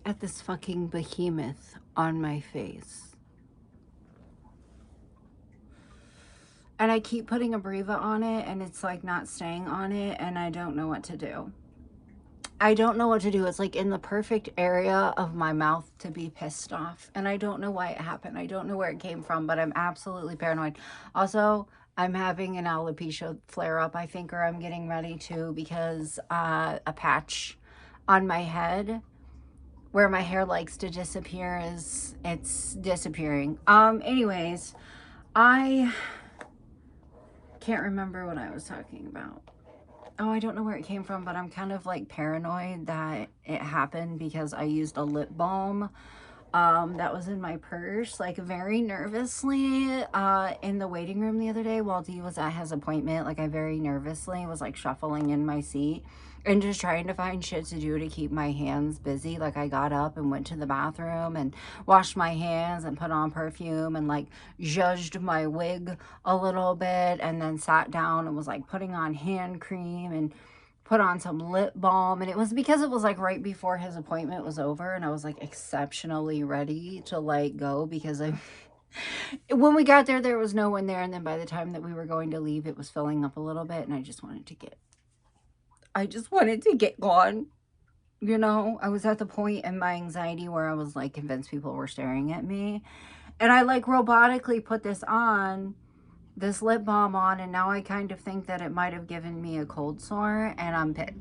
at this fucking behemoth on my face. And I keep putting a Breva on it and it's like not staying on it and I don't know what to do. I don't know what to do. It's like in the perfect area of my mouth to be pissed off. And I don't know why it happened. I don't know where it came from, but I'm absolutely paranoid. Also, I'm having an alopecia flare up, I think, or I'm getting ready to, because a patch on my head where my hair likes to disappear it's disappearing. Anyways, I can't remember what I was talking about. Oh, I don't know where it came from, but I'm kind of like paranoid that it happened because I used a lip balm that was in my purse, like very nervously in the waiting room the other day while Dee was at his appointment. Like I very nervously was like shuffling in my seat and just trying to find shit to do to keep my hands busy. Like I got up and went to the bathroom and washed my hands and put on perfume and like zhuzhed my wig a little bit and then sat down and was like putting on hand cream and put on some lip balm. And it was because it was like right before his appointment was over and I was like exceptionally ready to like go because when we got there, there was no one there. And then by the time that we were going to leave, it was filling up a little bit and I just wanted to get gone. You know, I was at the point in my anxiety where I was like convinced people were staring at me. And I like robotically put this lip balm on, and now I kind of think that it might have given me a cold sore, and I'm pissed.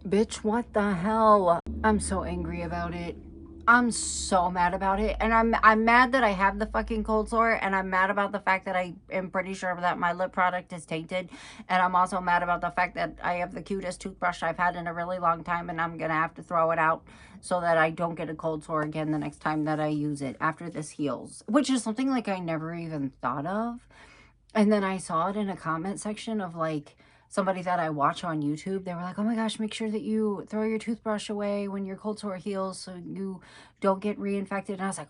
Bitch, what the hell? I'm so angry about it. I'm so mad about it. And I'm mad that I have the fucking cold sore, and I'm mad about the fact that I am pretty sure that my lip product is tainted. And I'm also mad about the fact that I have the cutest toothbrush I've had in a really long time, and I'm gonna have to throw it out so that I don't get a cold sore again the next time that I use it after this heals, which is something like I never even thought of. And then I saw it in a comment section of like somebody that I watch on YouTube. They were like, oh my gosh, make sure that you throw your toothbrush away when your cold sore heals so you don't get reinfected. And I was like,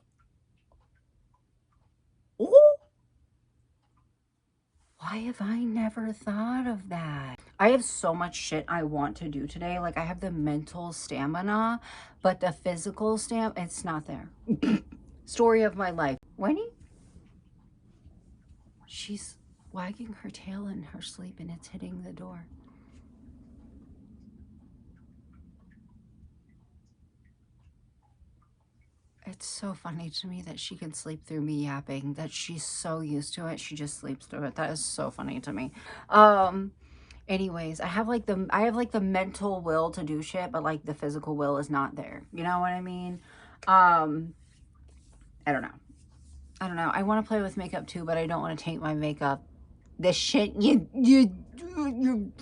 oh, why have I never thought of that? I have so much shit I want to do today. Like I have the mental stamina, but the physical it's not there. Story of my life. Winnie? She's wagging her tail in her sleep and it's hitting the door. It's so funny to me that she can sleep through me yapping, that she's so used to it, she just sleeps through it. That is so funny to me. Anyways, I have like the mental will to do shit, but like the physical will is not there. You know what I mean? I don't know. I want to play with makeup too, but I don't want to taint my makeup. This shit, you're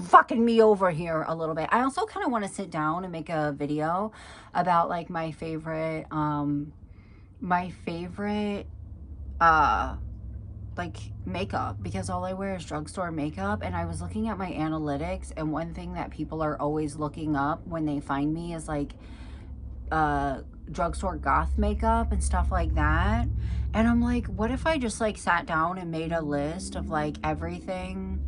fucking me over here a little bit. I also kind of want to sit down and make a video about like my favorite like makeup, because all I wear is drugstore makeup. And I was looking at my analytics, and one thing that people are always looking up when they find me is like drugstore goth makeup and stuff like that. And I'm like, what if I just like sat down and made a list of like everything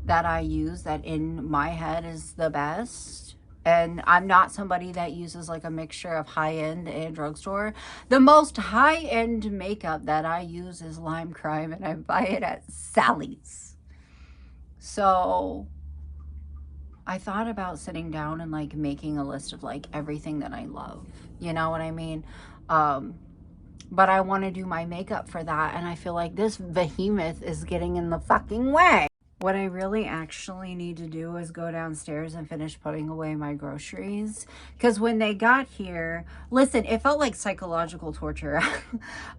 that I use that in my head is the best? And I'm not somebody that uses like a mixture of high-end and drugstore. The most high-end makeup that I use is Lime Crime, and I buy it at Sally's. So I thought about sitting down and like making a list of like everything that I love. You know what I mean? But I want to do my makeup for that, and I feel like this behemoth is getting in the fucking way. What I really actually need to do is go downstairs and finish putting away my groceries. Because when they got here, listen, it felt like psychological torture.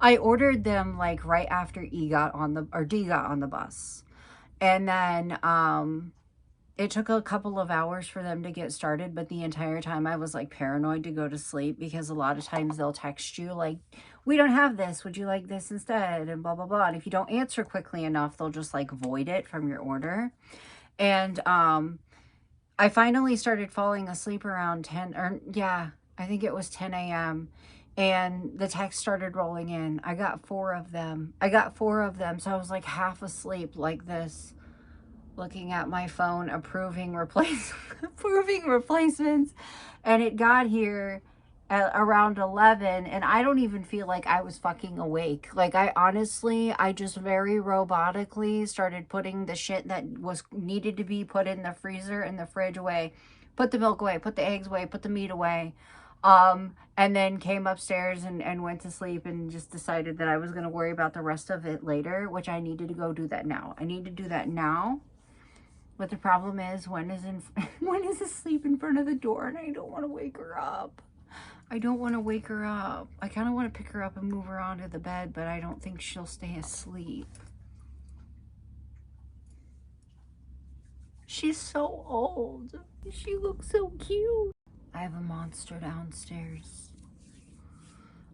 I ordered them like right after D got on the bus. And then it took a couple of hours for them to get started, but the entire time I was like paranoid to go to sleep, because a lot of times they'll text you like, we don't have this, would you like this instead, and blah blah blah. And if you don't answer quickly enough, they'll just like void it from your order. And I finally started falling asleep around 10, or yeah, I think it was 10 a.m. and the text started rolling in. I got 4 of them. So I was like half asleep like this. looking at my phone, approving replacements, and it got here at around 11, and I don't even feel like I was fucking awake. Like, I just very robotically started putting the shit that was needed to be put in the freezer and the fridge away, put the milk away, put the eggs away, put the meat away, and then came upstairs and went to sleep and just decided that I was going to worry about the rest of it later, which I needed to go do that now. I need to do that now. But the problem is, when is asleep in front of the door, and I don't want to wake her up. I don't want to wake her up. I kind of want to pick her up and move her onto the bed, but I don't think she'll stay asleep. She's so old. She looks so cute. I have a monster downstairs.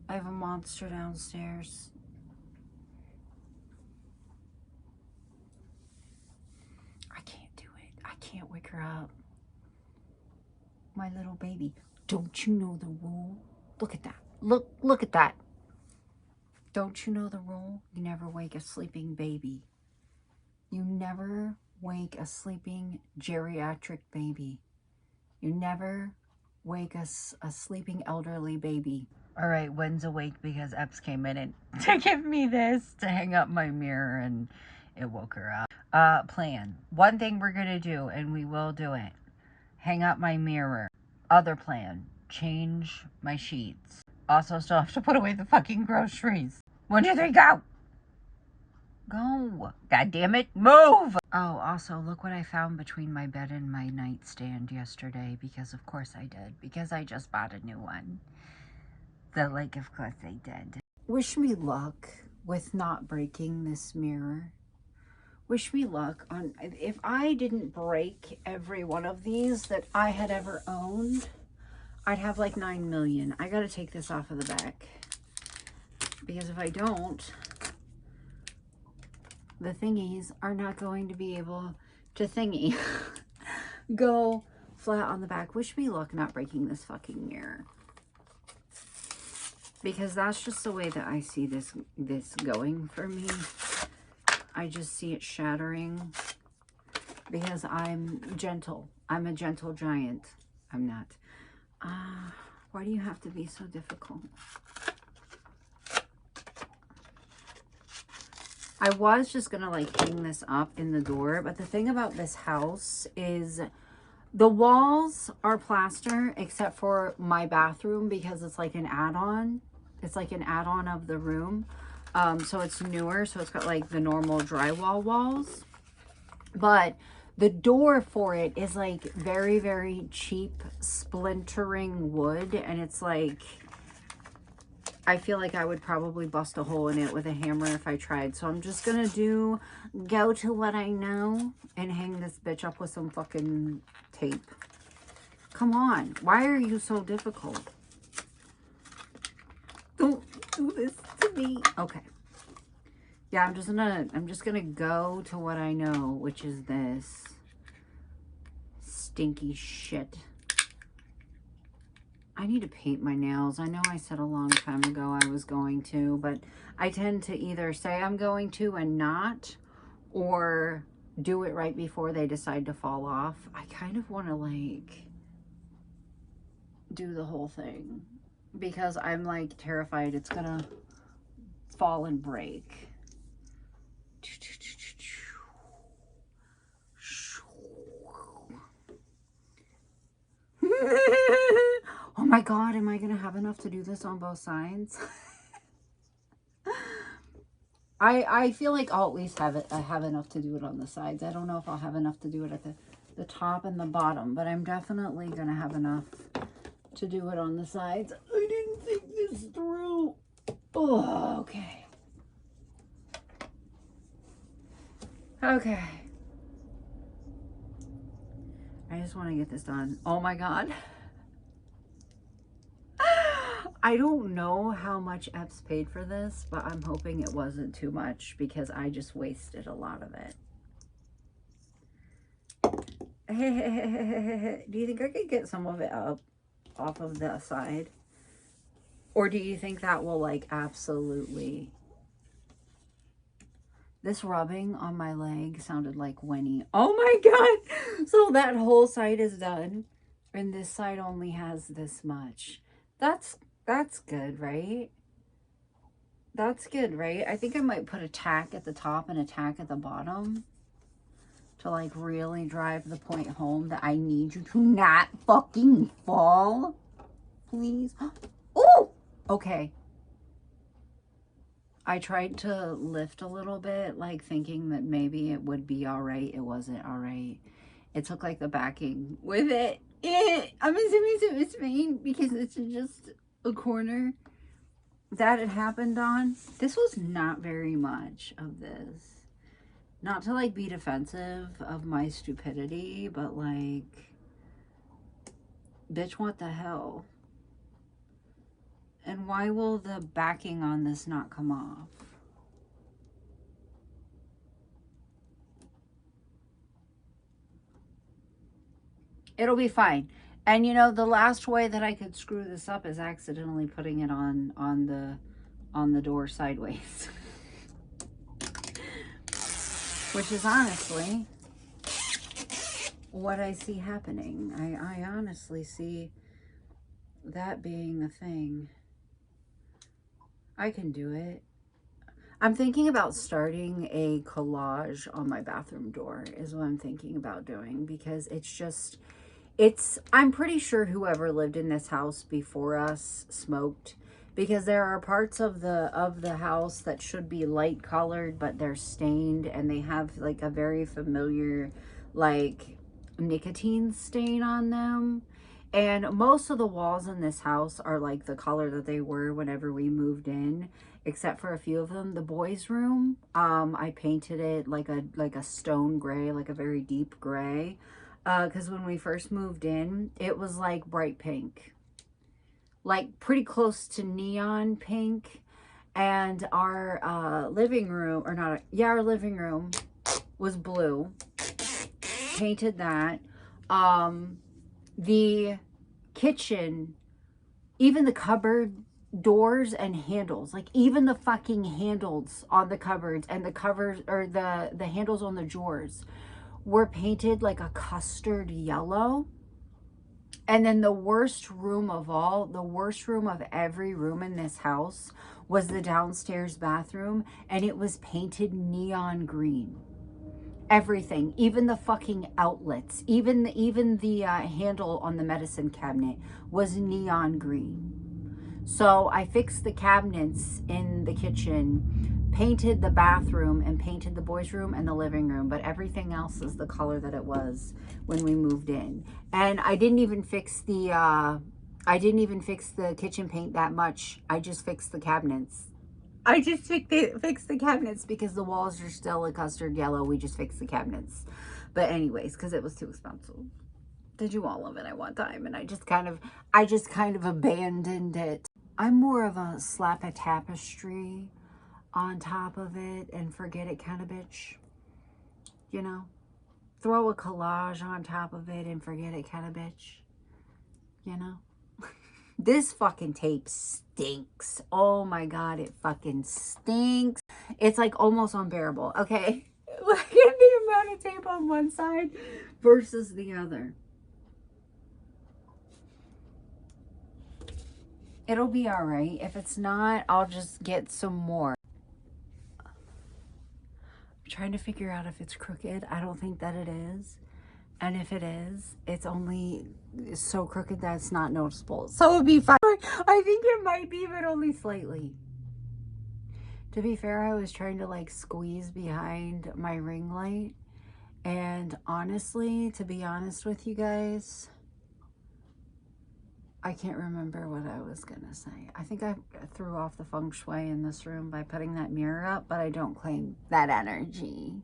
I have a monster downstairs. I can't do it. I can't wake her up. My little baby. Don't you know the rule? Look at that. Look at that. Don't you know the rule? You never wake a sleeping baby. You never wake a sleeping geriatric baby. You never wake a sleeping elderly baby. All right, Wen's awake because Epps came in and to give me this to hang up my mirror, and it woke her up. Plan. One thing we're going to do, and we will do it. Hang up my mirror. Other plan. Change my sheets. Also, still have to put away the fucking groceries. 1, 2, 3, go! Go! God damn it, move! Oh, also, look what I found between my bed and my nightstand yesterday, because of course I did. Because I just bought a new one. Like, of course I did. Wish me luck with not breaking this mirror. Wish me luck on, if I didn't break every one of these that I had ever owned, I'd have like 9 million. I gotta take this off of the back, because if I don't, the thingies are not going to be able to thingy go flat on the back. Wish me luck not breaking this fucking mirror, because that's just the way that I see this going for me. I just see it shattering, because I'm gentle. I'm a gentle giant. I'm not. Why do you have to be so difficult? I was just gonna like hang this up in the door, but the thing about this house is the walls are plaster except for my bathroom, because it's like an add-on. It's like an add-on of the room. So it's newer, so it's got like the normal drywall walls, but the door for it is like very, very cheap splintering wood, and it's like, I feel like I would probably bust a hole in it with a hammer if I tried. So I'm just gonna go to what I know and hang this bitch up with some fucking tape. Come on, why are you so difficult? Don't do this to me. Okay. Yeah, I'm just gonna go to what I know, which is this stinky shit. I need to paint my nails. I know I said a long time ago I was going to, but I tend to either say I'm going to and not, or do it right before they decide to fall off. I kind of want to like do the whole thing, because I'm like terrified it's gonna fall and break. Oh my god, am I gonna have enough to do this on both sides? I feel like I'll at least have enough to do it on the sides. I don't know if I'll have enough to do it at the top and the bottom, but I'm definitely gonna have enough to do it on the sides. I didn't think this through. Oh, okay. Okay. I just want to get this done. Oh my god. I don't know how much Epps paid for this, but I'm hoping it wasn't too much, because I just wasted a lot of it. Do you think I could get some of it up off of the side? Or do you think that will like absolutely... This rubbing on my leg sounded like Winnie. Oh my God. So that whole side is done. And this side only has this much. That's good, right? That's good, right? I think I might put a tack at the top and a tack at the bottom to like really drive the point home that I need you to not fucking fall. Please. Oh, okay. I tried to lift a little bit, like thinking that maybe it would be all right. It wasn't all right. It took like the backing with it. I'm assuming it was fine because it's just a corner that it happened on. This was not very much of this. Not to like be defensive of my stupidity, but like, bitch, what the hell? And why will the backing on this not come off? It'll be fine. And you know, the last way that I could screw this up is accidentally putting it on the door sideways. Which is honestly what I see happening. I honestly see that being a thing. I can do it. I'm thinking about starting a collage on my bathroom door is what I'm thinking about doing, because I'm pretty sure whoever lived in this house before us smoked, because there are parts of the house that should be light colored, but they're stained and they have like a very familiar like nicotine stain on them. And most of the walls in this house are like the color that they were whenever we moved in, except for a few of them. The boys' room, I painted it like a stone gray, like a very deep gray. Because when we first moved in, it was like bright pink. Like pretty close to neon pink. And our living room, or not, yeah, our living room was blue. Painted that. The kitchen, even the cupboard doors and handles, like even the fucking handles on the cupboards and the covers, or the handles on the drawers, were painted like a custard yellow. And then the worst room of all, the worst room of every room in this house was the downstairs bathroom, and it was painted neon green. Everything, even the fucking outlets, even the handle on the medicine cabinet was neon green. So I fixed the cabinets in the kitchen, painted the bathroom, and painted the boys' room and the living room, but everything else is the color that it was when we moved in. And I didn't even fix the kitchen paint that much. I just fixed the cabinets. I just fixed the cabinets because the walls are still a custard yellow. We just fixed the cabinets. But anyways, because it was too expensive to do all of it at one time. And I just kind of abandoned it. I'm more of a slap a tapestry on top of it and forget it kind of bitch. You know? Throw a collage on top of it and forget it kind of bitch. You know? This fucking tape stinks. Oh my God, it fucking stinks. It's like almost unbearable, okay? Look at the amount of tape on one side versus the other. It'll be all right. If it's not, I'll just get some more. I'm trying to figure out if it's crooked. I don't think that it is. And if it is, it's only so crooked that it's not noticeable. So it would be fine. I think it might be, but only slightly. To be fair, I was trying to like squeeze behind my ring light. And honestly, to be honest with you guys, I can't remember what I was going to say. I think I threw off the feng shui in this room by putting that mirror up, but I don't claim that energy.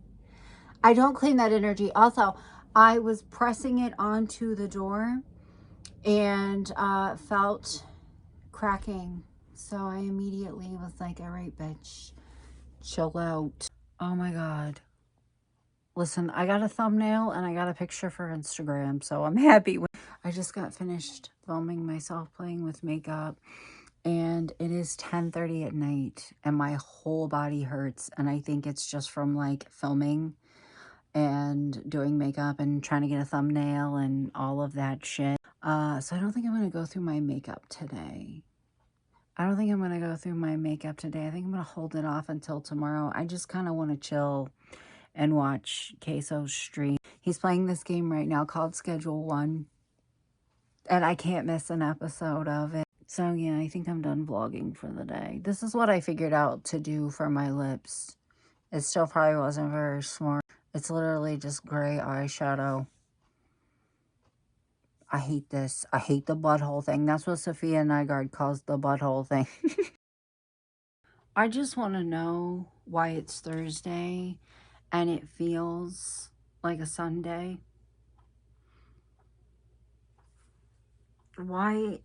I don't claim that energy. Also, I was pressing it onto the door and felt cracking. So I immediately was like, all right, bitch, chill out. Oh my God. Listen, I got a thumbnail and I got a picture for Instagram, so I'm happy. I just got finished filming myself playing with makeup. and it is 10:30 at night and my whole body hurts, and I think it's just from like filming and doing makeup and trying to get a thumbnail and all of that shit. So I don't think I'm going to go through my makeup today. I don't think I'm going to go through my makeup today. I think I'm going to hold it off until tomorrow. I just kind of want to chill and watch Queso's stream. He's playing this game right now called Schedule 1, and I can't miss an episode of it. So yeah, I think I'm done vlogging for the day. This is what I figured out to do for my lips. It still probably wasn't very smart. It's literally just gray eyeshadow. I hate this. I hate the butthole thing. That's what Sophia Nygaard calls the butthole thing. I just want to know why it's Thursday and it feels like a Sunday. Why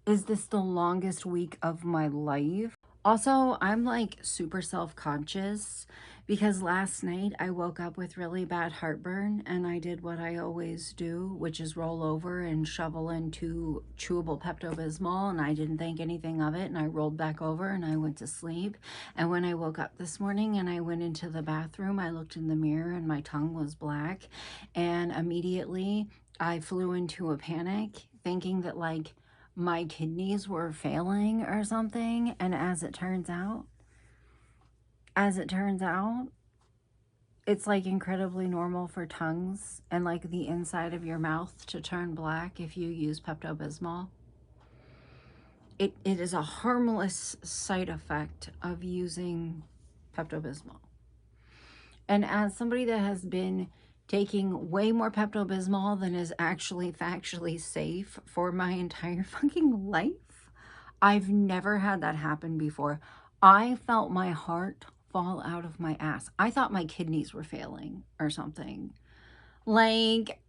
is this the longest week of my life? Also, I'm like super self-conscious because last night I woke up with really bad heartburn and I did what I always do, which is roll over and shovel into chewable Pepto-Bismol, and I didn't think anything of it, and I rolled back over and I went to sleep. And when I woke up this morning and I went into the bathroom, I looked in the mirror and my tongue was black, and immediately I flew into a panic thinking that like my kidneys were failing or something. And as it turns out, it's like incredibly normal for tongues and like the inside of your mouth to turn black if you use Pepto-Bismol. It is a harmless side effect of using Pepto-Bismol. And as somebody that has been taking way more Pepto-Bismol than is actually factually safe for my entire fucking life, I've never had that happen before. I felt my heart fall out of my ass. I thought my kidneys were failing or something. Like,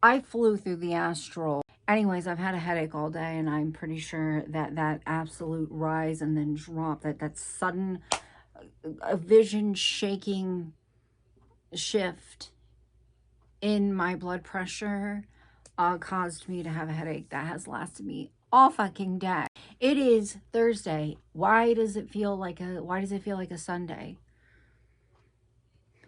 I flew through the astral. Anyways, I've had a headache all day, and I'm pretty sure that that absolute rise and then drop, that sudden vision shaking shift in my blood pressure caused me to have a headache that has lasted me all fucking day. It is Thursday. Why does it feel like a Sunday?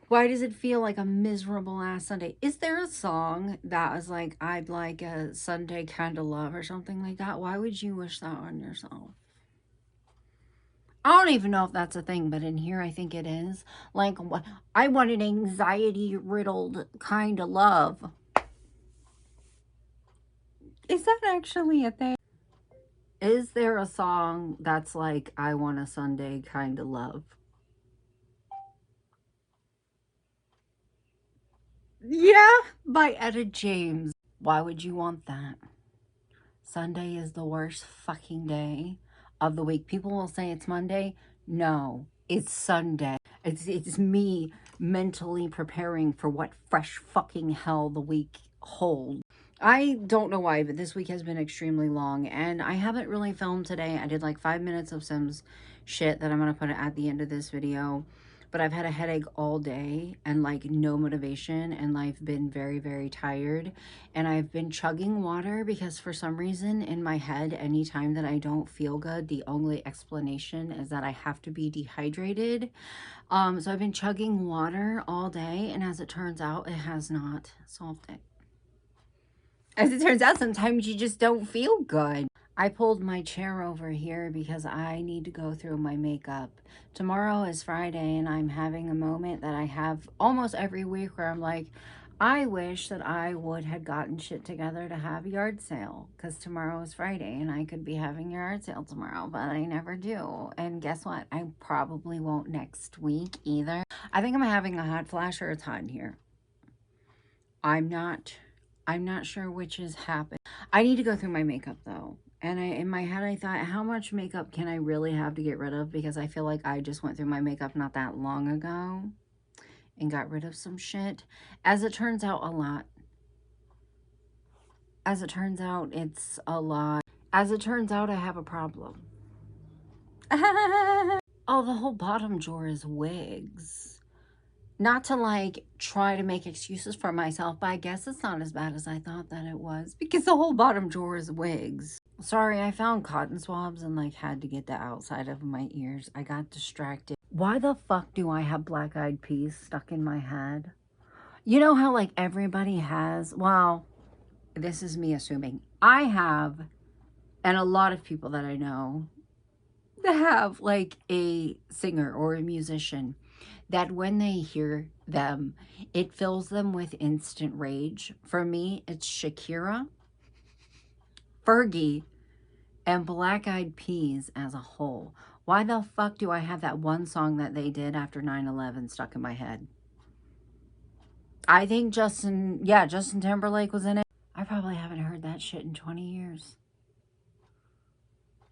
Why does it feel like a miserable ass Sunday? Is there a song that was like, I'd like a Sunday kind of love or something like that? Why would you wish that on yourself? I don't even know if that's a thing, but in here I think it is. Like, I want an anxiety-riddled kind of love. Is that actually a thing? Is there a song that's like, I want a Sunday kind of love? Yeah, by Etta James. Why would you want that? Sunday is the worst fucking day of the week. People will say it's Monday. No, it's Sunday. It's me mentally preparing for what fresh fucking hell the week holds. I don't know why, but this week has been extremely long, and I haven't really filmed today. I did like 5 minutes of Sims shit that I'm going to put at the end of this video, but I've had a headache all day and like no motivation, and I've been very, very tired, and I've been chugging water because for some reason in my head, anytime that I don't feel good, the only explanation is that I have to be dehydrated. So I've been chugging water all day, and as it turns out, it has not solved it. As it turns out, sometimes you just don't feel good. I pulled my chair over here because I need to go through my makeup. Tomorrow is Friday, and I'm having a moment that I have almost every week where I'm like, I wish that I would have gotten shit together to have yard sale, because tomorrow is Friday and I could be having yard sale tomorrow, but I never do. And guess what? I probably won't next week either. I think I'm having a hot flash, or it's hot in here. I'm not sure which is happening. I need to go through my makeup though. And in my head, I thought, how much makeup can I really have to get rid of? Because I feel like I just went through my makeup not that long ago and got rid of some shit. As it turns out, a lot. As it turns out, it's a lot. As it turns out, I have a problem. Oh, the whole bottom drawer is wigs. Not to like try to make excuses for myself, but I guess it's not as bad as I thought that it was because the whole bottom drawer is wigs. Sorry, I found cotton swabs and like had to get the outside of my ears. I got distracted. Why the fuck do I have black-eyed peas stuck in my head? You know how like everybody has, well, this is me assuming. I have, and a lot of people that I know that have like a singer or a musician that when they hear them, it fills them with instant rage. For me, it's Shakira, Fergie, and Black Eyed Peas as a whole. Why the fuck do I have that one song that they did after 9/11 stuck in my head? I think Justin Timberlake was in it. I probably haven't heard that shit in 20 years.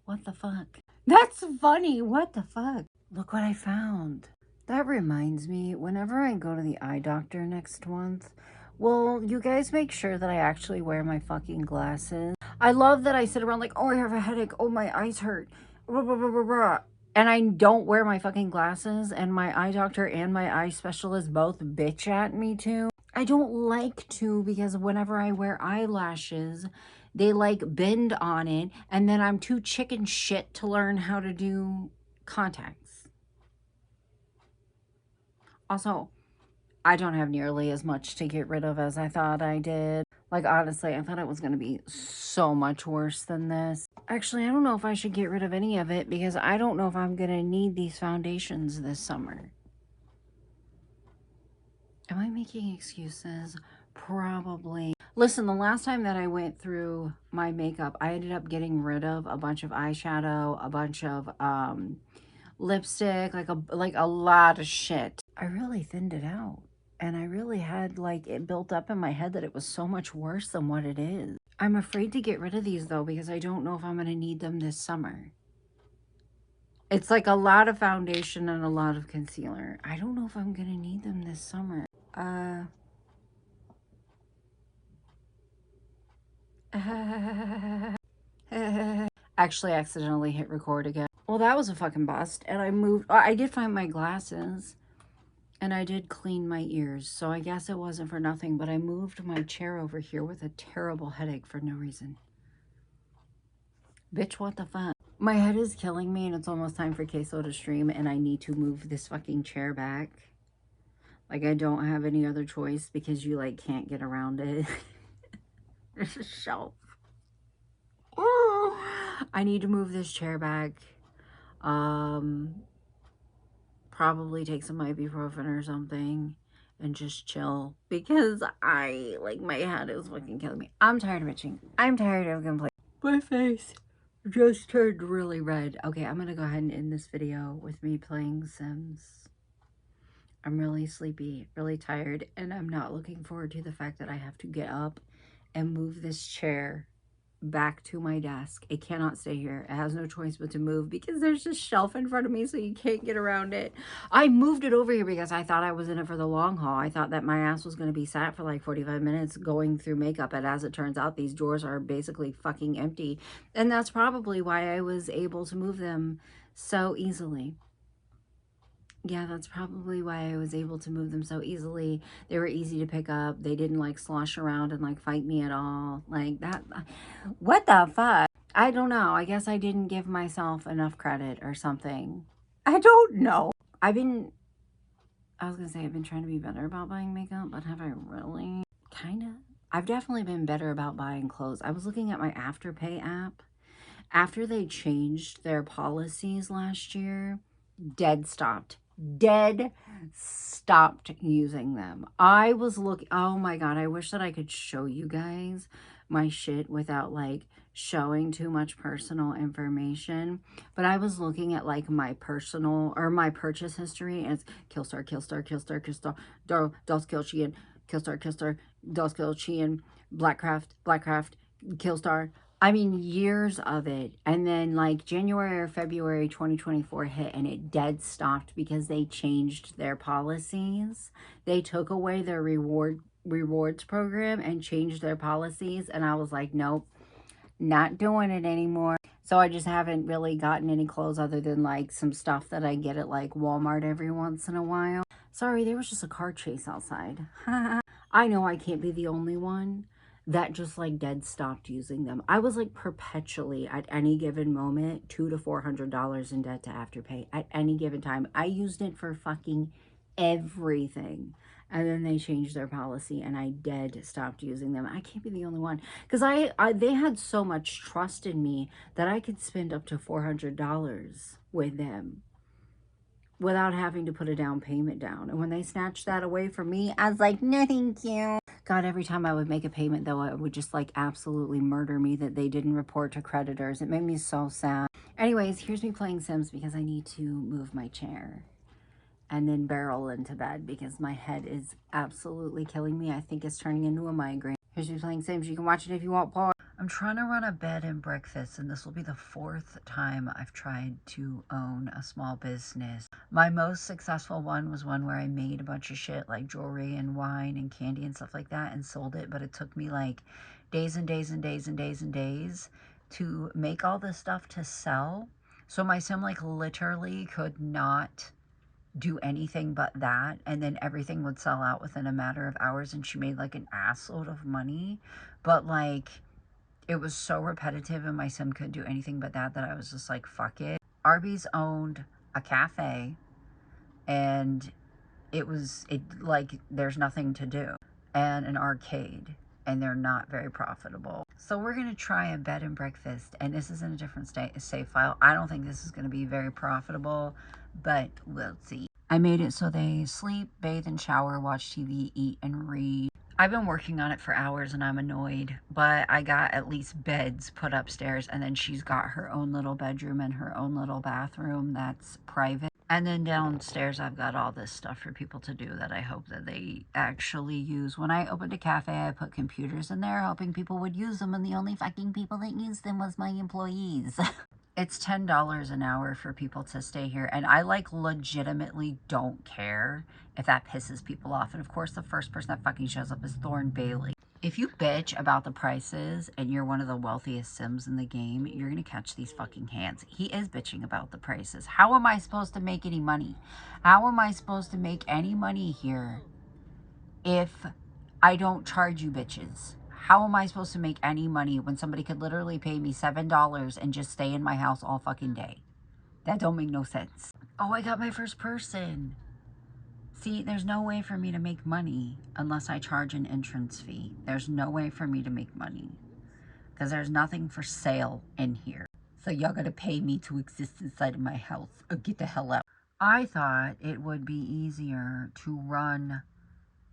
What the fuck? That's funny. What the fuck? Look what I found. That reminds me, whenever I go to the eye doctor next month, will you guys make sure that I actually wear my fucking glasses? I love that I sit around like, oh, I have a headache. Oh, my eyes hurt. Blah, blah, blah, blah, blah. And I don't wear my fucking glasses, and my eye doctor and my eye specialist both bitch at me too. I don't like to because whenever I wear eyelashes, they like bend on it, and then I'm too chicken shit to learn how to do contacts. Also, I don't have nearly as much to get rid of as I thought I did. Like, honestly, I thought it was going to be so much worse than this. Actually, I don't know if I should get rid of any of it because I don't know if I'm going to need these foundations this summer. Am I making excuses? Probably. Listen, the last time that I went through my makeup, I ended up getting rid of a bunch of eyeshadow, a bunch of lipstick, like a lot of shit. I really thinned it out. And I really had like it built up in my head that it was so much worse than what it is. I'm afraid to get rid of these though because I don't know if I'm going to need them this summer. It's like a lot of foundation and a lot of concealer. I don't know if I'm going to need them this summer. Actually accidentally hit record again. Well, that was a fucking bust. And I did find my glasses. And I did clean my ears. So I guess it wasn't for nothing. But I moved my chair over here with a terrible headache for no reason. Bitch, what the fuck? My head is killing me and it's almost time for queso to stream. And I need to move this fucking chair back. Like I don't have any other choice because you like can't get around it. There's a shelf. Oh, I need to move this chair back. Probably take some ibuprofen or something and just chill because I like my head is fucking killing me. I'm tired of itching. I'm tired of complaining. My face just turned really red. Okay, I'm gonna go ahead and end this video with me playing Sims. I'm really sleepy, really tired, and I'm not looking forward to the fact that I have to get up and move this chair back to my desk. It cannot stay here. It has no choice but to move because there's this shelf in front of me so you can't get around it. I moved it over here because I thought I was in it for the long haul. I thought that my ass was going to be sat for like 45 minutes going through makeup, and as it turns out, these drawers are basically fucking empty. And that's probably why I was able to move them so easily. Yeah, that's probably why I was able to move them so easily. They were easy to pick up. They didn't like slosh around and like fight me at all. Like that. What the fuck? I don't know. I guess I didn't give myself enough credit or something. I don't know. I was going to say I've been trying to be better about buying makeup, but have I really? Kind of. I've definitely been better about buying clothes. I was looking at my Afterpay app. After they changed their policies last year, dead stopped using them. I was looking, oh my god, I wish that I could show you guys my shit without like showing too much personal information, but I was looking at like my personal or my purchase history, and it's Killstar, Dolls Kill Shein, Killstar, Dolls Kill Shein, Blackcraft, Killstar. I mean, years of it. And then like January or February 2024 hit and it dead stopped because they changed their policies. They took away their rewards program and changed their policies. And I was like, nope, not doing it anymore. So I just haven't really gotten any clothes other than like some stuff that I get at like Walmart every once in a while. Sorry, there was just a car chase outside. I know I can't be the only one that just like dead stopped using them. I was like perpetually at any given moment $200 to $400 in debt to Afterpay at any given time. I used it for fucking everything. And then they changed their policy and I dead stopped using them. I can't be the only one because they had so much trust in me that I could spend up to $400 with them without having to put a down payment down. And when they snatched that away from me, I was like, no, thank you. God, every time I would make a payment, though, it would just like absolutely murder me that they didn't report to creditors. It made me so sad. Anyways, here's me playing Sims because I need to move my chair and then barrel into bed because my head is absolutely killing me. I think it's turning into a migraine. Here's me playing Sims. You can watch it if you want. Pause. I'm trying to run a bed and breakfast, and this will be the 4th time I've tried to own a small business. My most successful one was one where I made a bunch of shit like jewelry and wine and candy and stuff like that and sold it, but it took me like days and days and days and days and days to make all this stuff to sell. So my sim like literally could not do anything but that, and then everything would sell out within a matter of hours, and she made like an assload of money. But like it was so repetitive and my sim couldn't do anything but that I was just like, fuck it. Arby's owned a cafe and it like there's nothing to do, and an arcade, and they're not very profitable. So we're going to try a bed and breakfast, and this is in a different save file. I don't think this is going to be very profitable, but we'll see. I made it so they sleep, bathe and shower, watch TV, eat and read. I've been working on it for hours and I'm annoyed, but I got at least beds put upstairs, and then she's got her own little bedroom and her own little bathroom that's private. And then downstairs I've got all this stuff for people to do that I hope that they actually use. When I opened a cafe, I put computers in there hoping people would use them, and the only fucking people that used them was my employees. It's $10 an hour for people to stay here, and I like legitimately don't care if that pisses people off. And of course the first person that fucking shows up is Thorn Bailey. If you bitch about the prices and you're one of the wealthiest Sims in the game, you're gonna catch these fucking hands. He is bitching about the prices. How am I supposed to make any money? How am I supposed to make any money here if I don't charge you bitches? How am I supposed to make any money when somebody could literally pay me $7 and just stay in my house all fucking day? That don't make no sense. Oh, I got my first person. See, there's no way for me to make money unless I charge an entrance fee. There's no way for me to make money because there's nothing for sale in here. So y'all gotta pay me to exist inside of my house or get the hell out. I thought it would be easier to run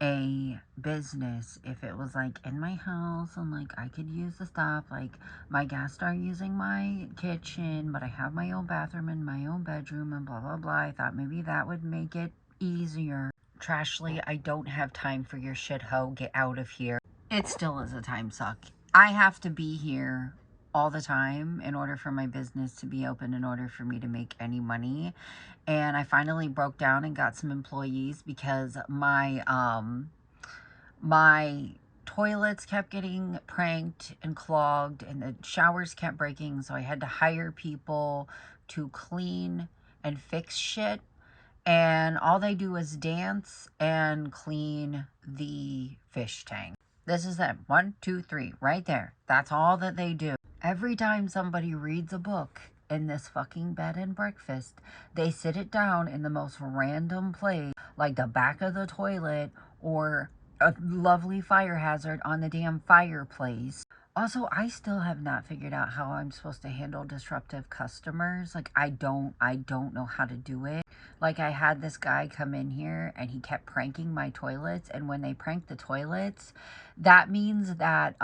a business if it was like in my house and like I could use the stuff, like my guests are using my kitchen, but I have my own bathroom and my own bedroom and blah blah blah. I thought maybe that would make it easier. Trashly, I don't have time for your shit hoe. Get out of here. It still is a time suck. I have to be here all the time in order for my business to be open, in order for me to make any money. And I finally broke down and got some employees because my toilets kept getting pranked and clogged and the showers kept breaking, so I had to hire people to clean and fix shit. And all they do is dance and clean the fish tank. This is them. 1, 2, 3, right there. That's all that they do. Every time somebody reads a book in this fucking bed and breakfast, they sit it down in the most random place, like the back of the toilet or a lovely fire hazard on the damn fireplace. Also, I still have not figured out how I'm supposed to handle disruptive customers. Like, I don't know how to do it. Like, I had this guy come in here and he kept pranking my toilets, and when they prank the toilets, that means that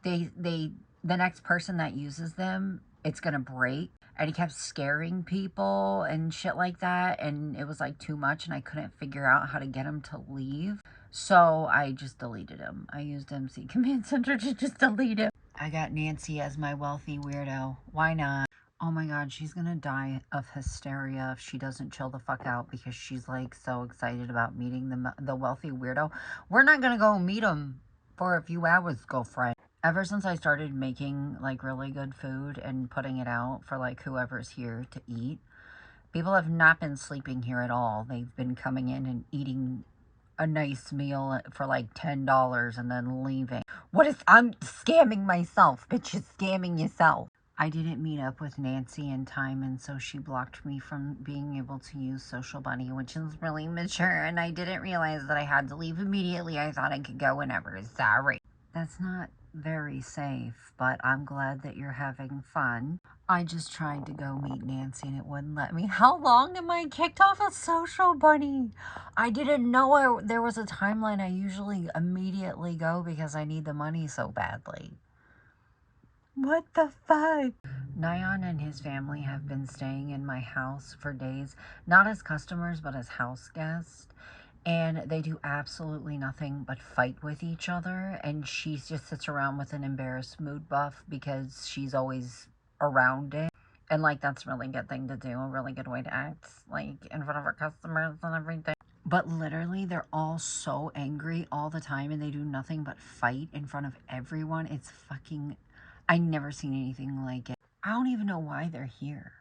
the next person that uses them, it's gonna break. And he kept scaring people and shit like that, and it was like too much, and I couldn't figure out how to get him to leave. So I just deleted him. I used MC Command Center to just delete him. I got Nancy as my wealthy weirdo. Why not? Oh my god, she's gonna die of hysteria if she doesn't chill the fuck out because she's like so excited about meeting the wealthy weirdo. We're not gonna go meet him for a few hours, girlfriend. Ever since I started making like really good food and putting it out for like whoever's here to eat, People have not been sleeping here at all. They've been coming in and eating a nice meal for like $10 and then leaving. I'm scamming myself, bitch, you're scamming yourself. I didn't meet up with Nancy in time, and so she blocked me from being able to use Social Bunny, which is really mature, and I didn't realize that I had to leave immediately. I thought I could go whenever. Sorry. That's not very safe, but I'm glad that you're having fun. I just tried to go meet Nancy and it wouldn't let me. How long am I kicked off a Social Bunny? I didn't know there was a timeline. I usually immediately go because I need the money so badly. What the fuck? Nyan and his family have been staying in my house for days, not as customers, but as house guests. And they do absolutely nothing but fight with each other. And she just sits around with an embarrassed mood buff because she's always around it. And like, that's a really good thing to do, a really good way to act, like, in front of our customers and everything. But literally, they're all so angry all the time and they do nothing but fight in front of everyone. It's fucking, I never seen anything like it. I don't even know why they're here.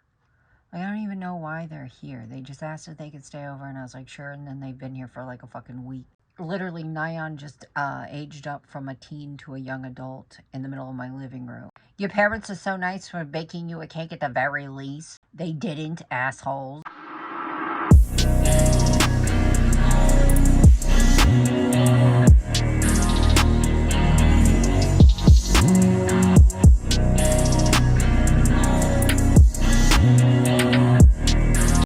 Like, I don't even know why they're here. They just asked if they could stay over, and I was like, sure, and then they've been here for like a fucking week. Literally, Nyan just aged up from a teen to a young adult in the middle of my living room. Your parents are so nice for baking you a cake at the very least. They didn't, assholes.